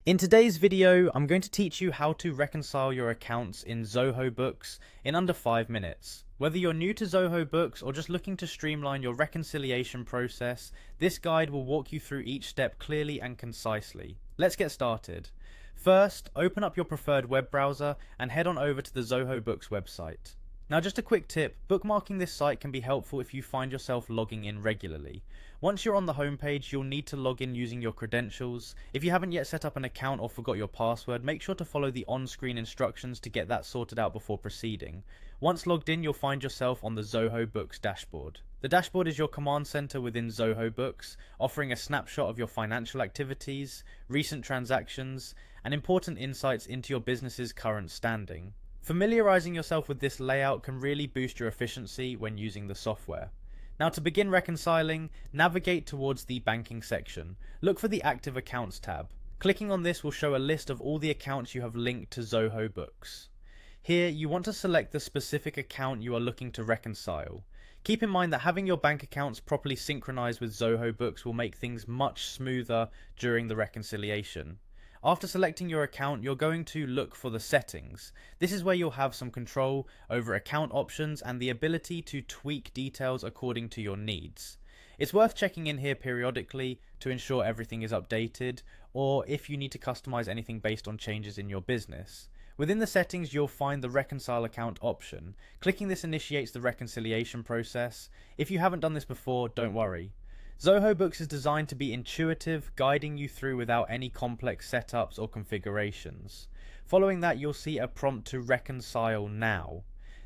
In today's video, I'm going to teach you how to reconcile your accounts in Zoho Books in under 5 minutes. Whether you're new to Zoho Books or just looking to streamline your reconciliation process, this guide will walk you through each step clearly and concisely. Let's get started. First, open up your preferred web browser and head on over to the Zoho Books website. Now, just a quick tip, bookmarking this site can be helpful if you find yourself logging in regularly. Once you're on the homepage, you'll need to log in using your credentials. If you haven't yet set up an account or forgot your password, make sure to follow the on-screen instructions to get that sorted out before proceeding. Once logged in, you'll find yourself on the Zoho Books dashboard. The dashboard is your command center within Zoho Books, offering a snapshot of your financial activities, recent transactions, and important insights into your business's current standing. Familiarizing yourself with this layout can really boost your efficiency when using the software. Now, to begin reconciling, navigate towards the banking section. Look for the Active Accounts tab. Clicking on this will show a list of all the accounts you have linked to Zoho Books. Here, you want to select the specific account you are looking to reconcile. Keep in mind that having your bank accounts properly synchronized with Zoho Books will make things much smoother during the reconciliation. After selecting your account, you're going to look for the settings. This is where you'll have some control over account options and the ability to tweak details according to your needs. It's worth checking in here periodically to ensure everything is updated, or if you need to customize anything based on changes in your business. Within the settings, you'll find the Reconcile Account option. Clicking this initiates the reconciliation process. If you haven't done this before, don't worry. Zoho Books is designed to be intuitive, guiding you through without any complex setups or configurations. Following that, you'll see a prompt to reconcile now.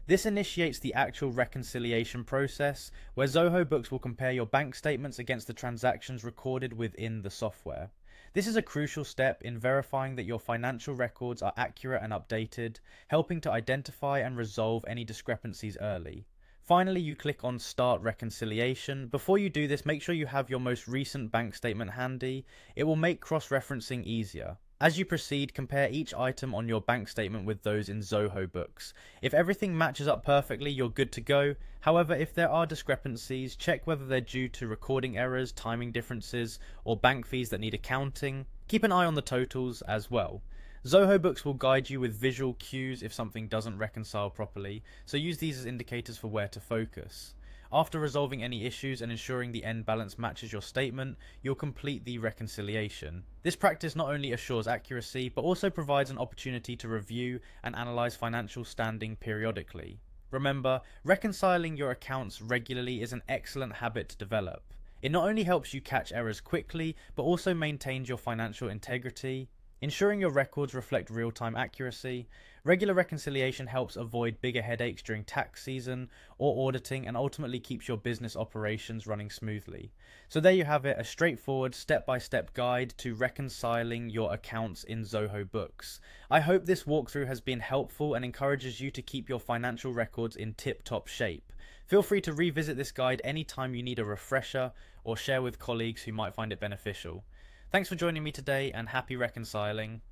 This initiates the actual reconciliation process, where Zoho Books will compare your bank statements against the transactions recorded within the software. This is a crucial step in verifying that your financial records are accurate and updated, helping to identify and resolve any discrepancies early. Finally, you click on Start Reconciliation. Before you do this, make sure you have your most recent bank statement handy. It will make cross-referencing easier. As you proceed, compare each item on your bank statement with those in Zoho Books. If everything matches up perfectly, you're good to go. However, if there are discrepancies, check whether they're due to recording errors, timing differences, or bank fees that need accounting. Keep an eye on the totals as well. Zoho Books will guide you with visual cues if something doesn't reconcile properly, so use these as indicators for where to focus. After resolving any issues and ensuring the end balance matches your statement, you'll complete the reconciliation. This practice not only assures accuracy, but also provides an opportunity to review and analyze financial standing periodically. Remember, reconciling your accounts regularly is an excellent habit to develop. It not only helps you catch errors quickly, but also maintains your financial integrity. Ensuring your records reflect real-time accuracy. Regular reconciliation helps avoid bigger headaches during tax season or auditing, and ultimately keeps your business operations running smoothly. So there you have it, a straightforward step-by-step guide to reconciling your accounts in Zoho Books. I hope this walkthrough has been helpful and encourages you to keep your financial records in tip-top shape. Feel free to revisit this guide anytime you need a refresher, or share with colleagues who might find it beneficial. Thanks for joining me today, and happy reconciling.